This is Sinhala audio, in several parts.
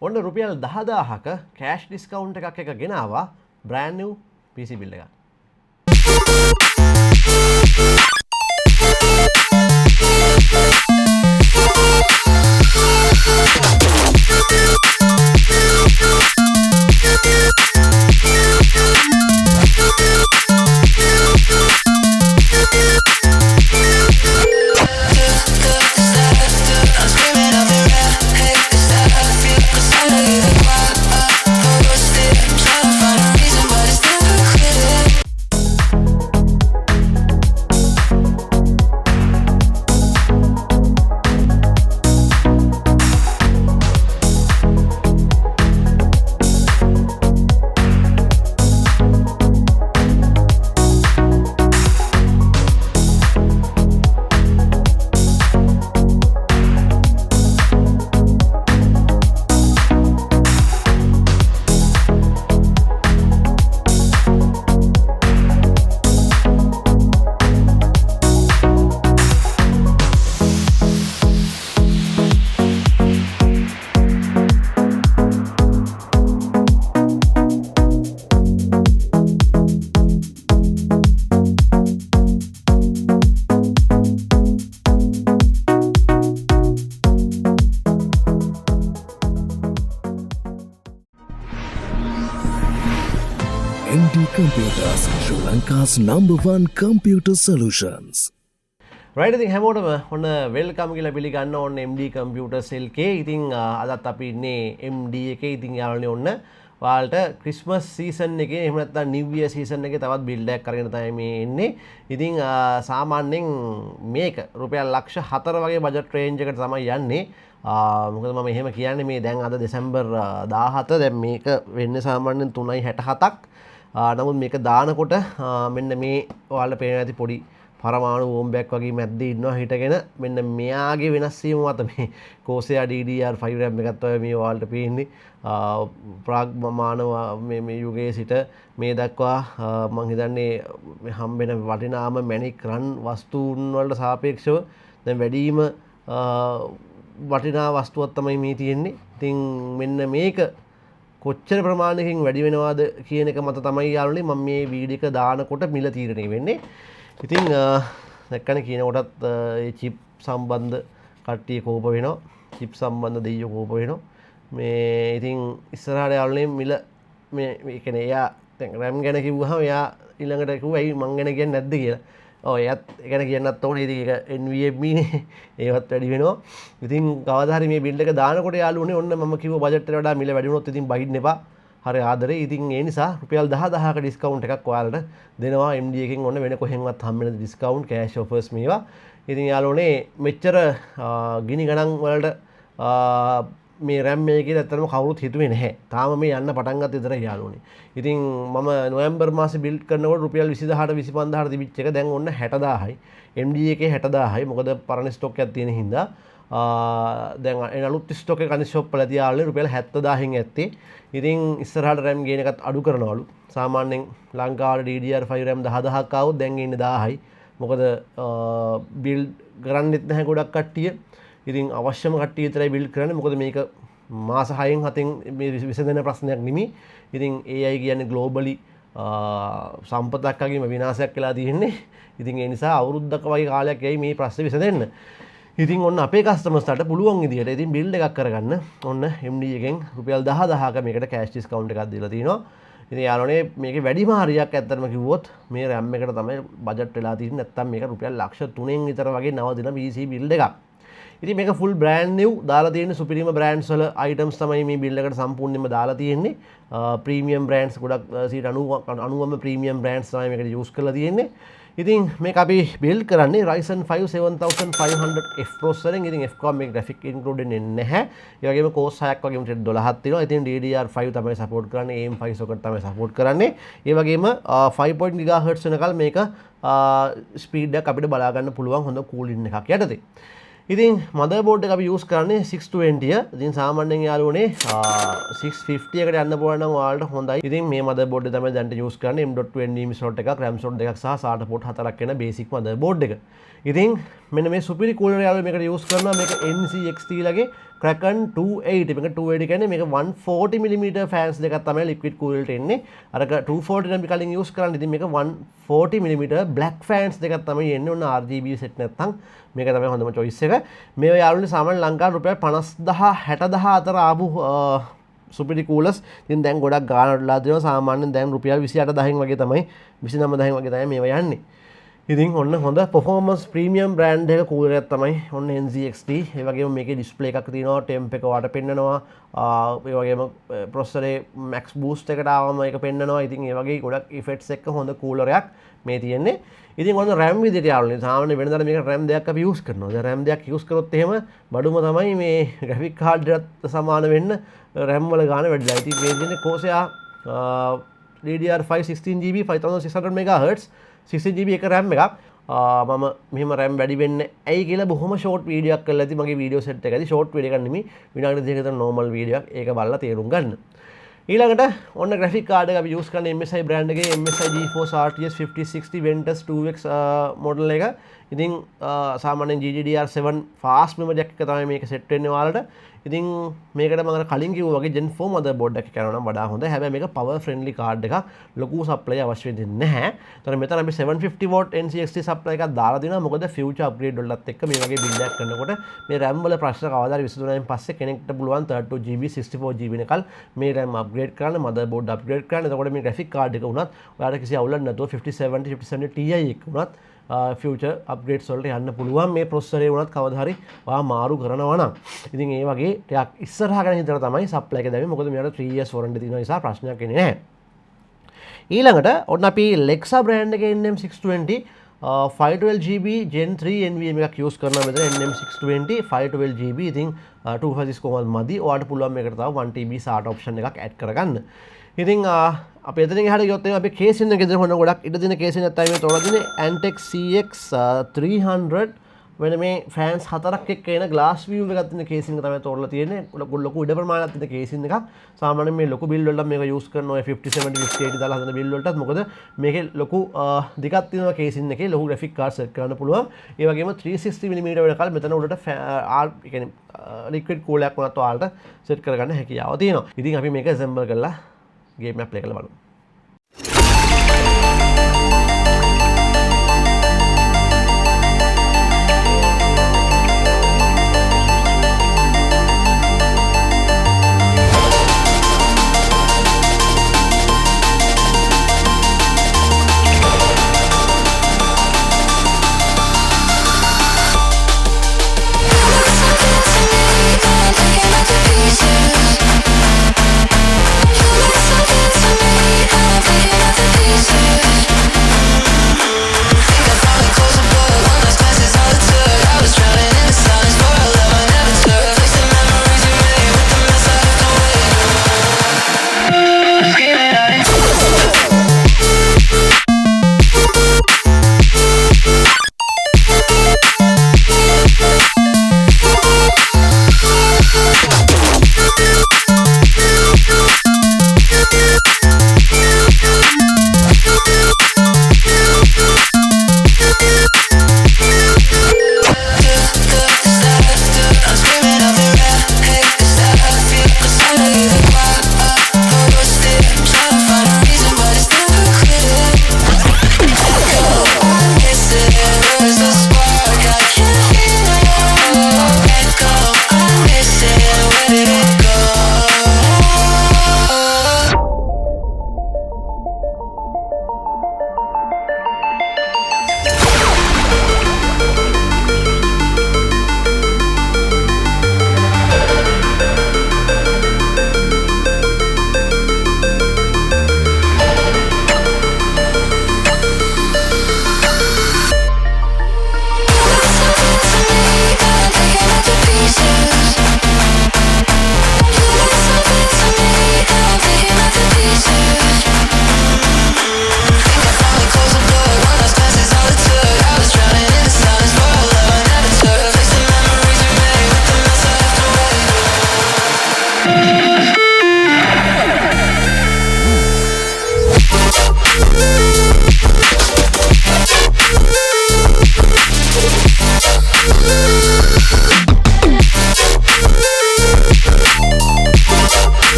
ඔන්න රුපියල් 10000ක කෑෂ් ඩිස්කවුන්ට් එකක් එක ගෙනාවා brand new PC build එකක්. Computers, Sri Lanka's #1 computer solutions. Right, ඉතින් හැමෝටම ඔන්න වෙල්කම් කියලා පිළිගන්න ඕන MD Computers එකේ. ඉතින් අදත් අපි ඉන්නේ MD එකේ. ඉතින් යාළුවනේ ඔන්න ඔයාලට ක්‍රිස්මස් සීසන් එකේ එහෙම නැත්නම් නිව් ඉයර් සීසන් එකේ තවත් බිල්ඩ් එකක් අරගෙන තමයි මේ එන්නේ. ඉතින් සාමාන්‍යයෙන් මේක රුපියල් ලක්ෂ 4 වගේ බජට් රේන්ජ් එකට තමයි යන්නේ. මොකද මම එහෙම කියන්නේ මේ දැන් අද දෙසැම්බර් 17 දැන් මේක වෙන්නේ සාමාන්‍යයෙන් 3.67ක්. නමුත් මේක දානකොට මෙන්න මේ ඔයාලට පේන ඇති පොඩි පරමාණු බෝම්බයක් වගේ මැද්දේ ඉන්නවා හිටගෙන මෙන්න මෙයාගේ වෙනස් වීම මත මේ Corsair DDR5 RAM එකත් ඔය මේ ඔයාලට පේන්නේ ප්‍රාග් මානව මේ යුගයේ සිට මේ දක්වා මම හිතන්නේ හම්බෙන වටිනාම මැණික් රන් වස්තුන් වලට සාපේක්ෂව දැන් වැඩිම වටිනා වස්තුවක් තමයි මේ තියෙන්නේ. ඉතින් මෙන්න මේක කොච්චර ප්‍රමාණයකින් වැඩි වෙනවද කියන එක මත තමයි යාළුවනේ මම මේ වීඩියෝ එක දානකොට මිල තීරණය වෙන්නේ. ඉතින් දැක්කනේ කියන කොටත් මේ චිප් සම්බන්ධ කට්ටිය කෝප වෙනවා. චිප් සම්බන්ධ දෙයියෝ කෝප වෙනවා. මේ ඉතින් ඉස්සරහට යාළුවනේ මිල මේ කියන්නේ එයා දැන් RAM ගැන කිව්වහම එයා ඊළඟට කිව්වා ඇයි මං ගැන කියන්නේ නැද්ද කියලා. ඔව් එයාත් ඒ ගැන කියන්නත් ඕනේ. ඉතින් ඒක NVMe නේ. ඒවත් වැඩි වෙනවා. ඉතින් කවදා හරි මේ බිල්ඩ් එක දානකොට යාළුවනේ ඔන්න මම කිව්ව බජට් එකට වඩා මිල වැඩි වුණොත් ඉතින් බහින්න එපා. හරි ආදරේ. ඉතින් ඒ නිසා රුපියල් 10000ක ඩිස්කවුන්ට් එකක් ඔයාලට දෙනවා MD එකෙන් ඔන්න වෙන කොහෙන්වත් හම්බෙන ඩිස්කවුන්ට් කෑෂ් ඔෆර්ස් මේවා. ඉතින් යාළුවනේ මෙච්චර ගිනි ගණන් වලට මේ RAM එකේ ඇත්තටම කවුරුත් හිතුවේ නැහැ. තාම මේ යන්න පටන් ගත්ත විතරයි යාළුවනේ. ඉතින් මම නොවැම්බර් මාසේ බිල්ඩ් කරනකොට රුපියල් 20000ට 25000ට තිබිච්ච එක දැන් ඔන්න 60000යි. MD එකේ 60000යි. මොකද පරණ ස්ටොක් එකක් තියෙන හින්දා දැන් එන අලුත් ස්ටොක් එක අනිත් ෂොප් වල තියාගෙන රුපියල් 70000න් ඇත්තේ. ඉතින් ඉස්සරහට RAM ගේන එකත් අඩු කරනවලු. සාමාන්‍යයෙන් ලංකාවේ DDR5 RAM 10000ක් ආවොත් දැන් ඉන්නේ 1000යි. මොකද බිල්ඩ් කරන්නෙත් නැහැ ගොඩක් කට්ටිය. ඉතින් අවශ්‍යම කට්ටිය විතරයි බිල්ඩ් කරන්නේ. මොකද මේක මාස 6න් 7න් මේ විසඳන ප්‍රශ්නයක් නෙමෙයි. ඉතින් AI කියන්නේ ග්ලෝබලි සම්පතක් වගේම විනාශයක් වෙලා තියෙන්නේ. ඉතින් ඒ නිසා අවුරුද්දක වගේ කාලයක් යයි මේ ප්‍රශ්නේ විසඳෙන්න. ඉතින් ඔන්න අපේ කස්ටමර්ස්ලාට පුළුවන් විදියට ඉතින් බිල්ඩ් එකක් කරගන්න ඔන්න MD එකෙන් රුපියල් 10000ක මේකට කෑෂ් ඩිස්කවුන්ට් එකක් දීලා තිනවා. ඉතින් යාළුවනේ මේකේ වැඩිම හරියක් ඇත්තටම කිව්වොත් මේ RAM එකට තමයි බජට් වෙලා තියෙන්නේ. නැත්තම් මේක රුපියල් ලක්ෂ 3න් විතර වගේ නව දින PC බිල්ඩ් එකක්. ඉතින් මේක full brand new දාලා තියෙන්නේ සුපිරිම brands වල items තමයි මේ බිල්ඩ් එකට සම්පූර්ණයෙන්ම දාලා තියෙන්නේ. premium brands ගොඩක් 90ම premium brands තමයි මේකට use කරලා තියෙන්නේ. ඉතින් මේක අපි build කරන්නේ Ryzen 5 7500F processor-ෙන්. ඉතින් F-core මේක graphic include වෙන්නේ නැහැ. ඒ වගේම core 6ක් වගේම 12ක් තියෙනවා. ඉතින් DDR5 තමයි support කරන්නේ. AM5 socket තමයි support කරන්නේ. ඒ වගේම 5.0 GHz වෙනකල් මේක speed එක අපිට බලා ගන්න පුළුවන් හොඳ cooling එකක් යටතේ. ඉතින් motherboard එක අපි use කරන්නේ 620. ඉතින් සාමාන්‍යයෙන් යාළුවනේ 650 එකට යන්න පුළුවන් නම් ඔයාලට හොඳයි. ඉතින් මේ motherboard එක තමයි දැන් use කරන්නේ M.2 NVMe slot එකක්, RAM slot දෙකක් සහ SATA port 4ක් වෙන basic motherboard එක. ඉතින් මෙන්න මේ සුපිරි cooler යාළුවෝ මේකට use කරනවා මේක NCXT ලගේ Kraken 280 මේක 280 කියන්නේ මේක 140 mm fans දෙකක් තමයි liquid cooled එන්නේ. අර 240 නම් කලින් use කරන්නේ. ඉතින් මේක 140 mm black fans දෙකක් තමයි එන්නේ. ඔන්න RGB set නැත්නම් මේක තමයි හොඳම choice එක. මේවා යාළුවනේ සාමාන්‍ය ලංකාවේ රුපියල් 50000 60000 අතර ආපු සුපිරි කූලර්ස්. ඉතින් දැන් ගොඩක් ගානට වෙලා තියෙනවා. සාමාන්‍යයෙන් දැන් රුපියල් 28000 වගේ තමයි 29000 වගේ තමයි මේවා යන්නේ. ඉතින් ඔන්න හොඳ performance premium brand එක කූලර් එකක් තමයි ඔන්න NZXT. ඒ වගේම මේකේ display එකක් තියෙනවා, temp එක වට පෙන්නනවා. ඒ වගේම processor max boost එකට ආවම ඒක පෙන්නනවා. ඉතින් ඒ වගේ ගොඩක් effects එක්ක හොඳ කූලර් එකක් මේ තියෙන්නේ. ඉතින් ඔන්න RAM විදිහට යාළුවනේ සාමාන්‍ය වෙනදාට මේක RAM දෙකක් අපි use කරනවා. දැන් RAM දෙකක් use කරොත් එහෙම බඩුම තමයි මේ graphic card එකට සමාන වෙන්න RAM වල ගාන වැඩිලා. ඉතින් මේ දෙන්නේ Corsair DDR5 16GB 5600 MHz 60GB එක RAM එකක්. මම මෙහෙම RAM වැඩි වෙන්නේ ඇයි කියලා බොහොම ෂෝට් වීඩියෝ එකක් කරලා ඇති මගේ වීඩියෝ සෙට් එකදී. ෂෝට් වීඩියෝ එකක් නෙමෙයි විනාඩි 2ක විතර normal වීඩියෝ එකක්. ඒක බලලා තේරුම් ගන්න. ඊළඟට ඔන්න graphic card එක අපි use කරන MSI brand එකේ MSI GeForce RTX 5060 Ventus 2X model එක. ඉතින් සාමාන්‍යයෙන් GDDR7 fast memory එකක් තමයි මේක set වෙන්නේ ඔයාලට. ඉතින් මේකට මම කලින් කිව්වා වගේ Gen 4 motherboard එකක් කරනවා නම් වඩා හොඳයි. හැබැයි මේක power friendly card එකක්. ලොකු supply අවශ්‍ය වෙන්නේ නැහැ. ඒතර මෙතන අපි 750 watt NCXT supply එකක් දාලා දෙනවා. මොකද future upgrade වලත් එක්ක මේ වගේ build එකක් කරනකොට මේ RAM වල ප්‍රශ්න කවදාද විසඳුණායින් පස්සේ කෙනෙක්ට පුළුවන් 32GB 64GB එකල් මේ RAM upgrade කරන්න, motherboard upgrade කරන්න. එතකොට මේ graphic card එක උනත් ඔයාලට කිසි අවුලක් නැතුව 5070 5070 Ti එක උනත් future upgrades වලට යන්න පුළුවන්. මේ processor එක උනත් කවදා හරි ඔයා මාරු කරනවා නම්. ඉතින් ඒ වගේ ටිකක් ඉස්සරහා ගැන හිතලා තමයි supply එක දැම්මේ. මොකද මෙයාට 3 years warranty තියෙන නිසා ප්‍රශ්නයක් එන්නේ නැහැ. ඊළඟට ඔන්න අපි Lexa brand එකේ NM620 512GB Gen 3 NVMe එකක් use කරනවා මෙතන NM620 512GB. ඉතින් 256 මදි. ඔයාලට පුළුවන් මේකට තව 1TB SATA option එකක් add කරගන්න. ඉතින් අපි එතනින් එහාට ගියොත් අපි කේසින් එක ගෙදර හොන ගොඩක් ඉඩ දෙන කේසින් එකක් තමයි මේ තෝරලා දෙන්නේ ANTEC CX 300 වෙන මේ ෆෑන්ස් හතරක් එක්ක එන glass view එකක් තියෙන කේසින් එක තමයි තෝරලා තියෙන්නේ. ලොකු ඉඩ ප්‍රමාණයක් තියෙන කේසින් එකක්. සාමාන්‍යයෙන් මේ ලොකු බිල් වලට මේක use කරන ඔය 50 70 50 80 දාලා හදන බිල් වලටත් මොකද මේකේ ලොකු දිගක් තියෙනවා කේසින් එකේ. ලොකු graphic card set කරන්න පුළුවන්. ඒ වගේම 360mm වෙනකල් මෙතන උඩට ඒ කියන්නේ liquid cool එකක් වුණත් ඔයාලට set කරගන්න හැකියාව තියෙනවා. ඉතින් අපි මේක assemble කරලා game එක play කරලා බලමු. Pieces.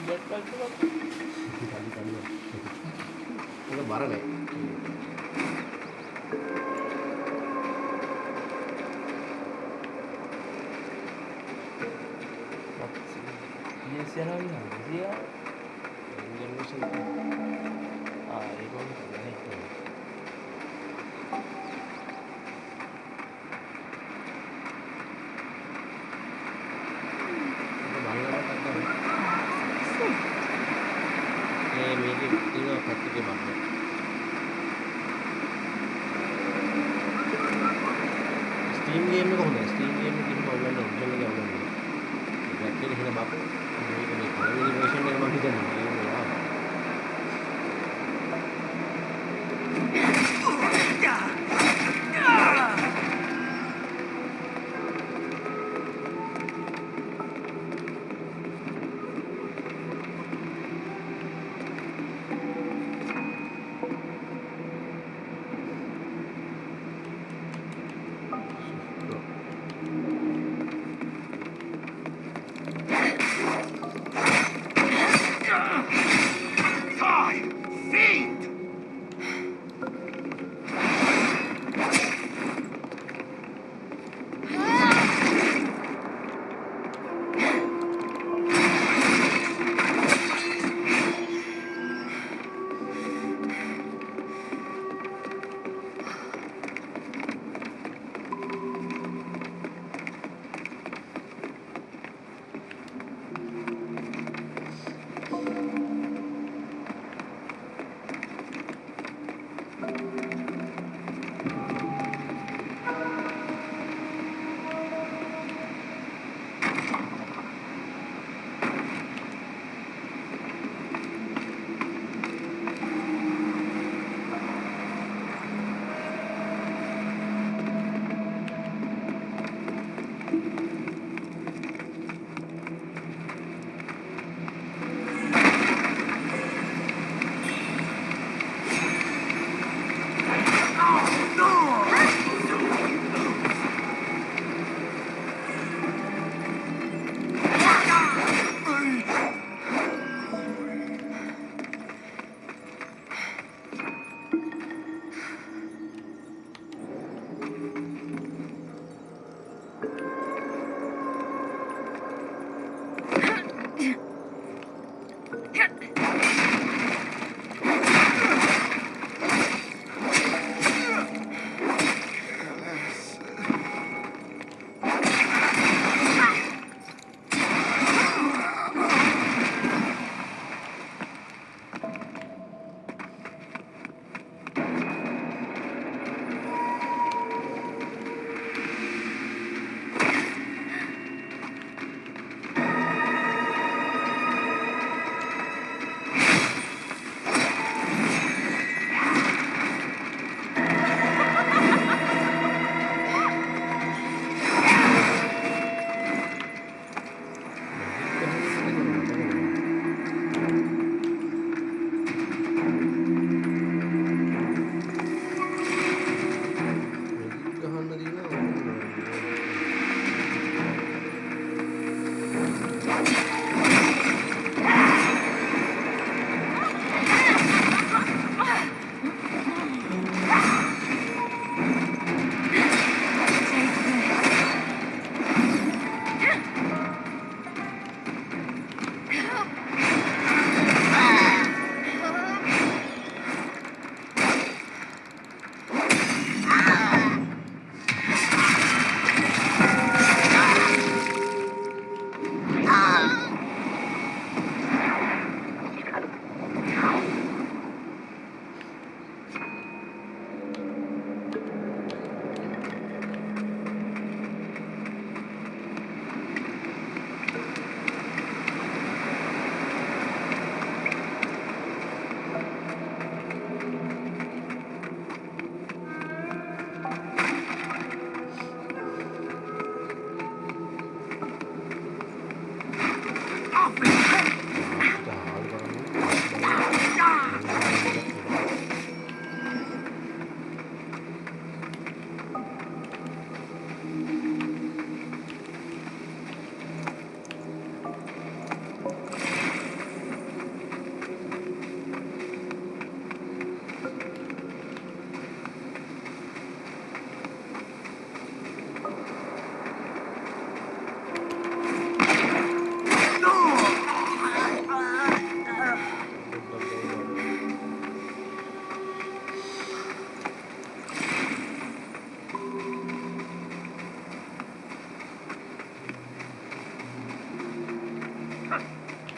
ඒක බර නෑ. Steam game එක හොඳයි. Steam game එක කිසිම ඔයගොල්ලෝ ඔරිජිනල් එක ගන්න ඕනේ. ඒක ඇත්තට එහෙම බක්. මේක පළවෙනි version එක මම හිතන්නේ.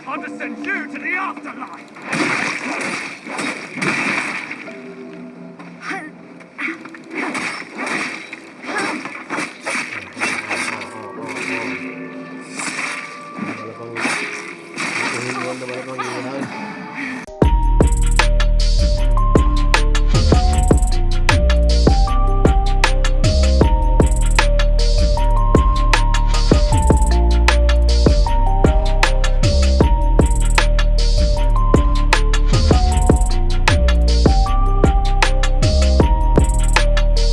or to send you to the afterlife.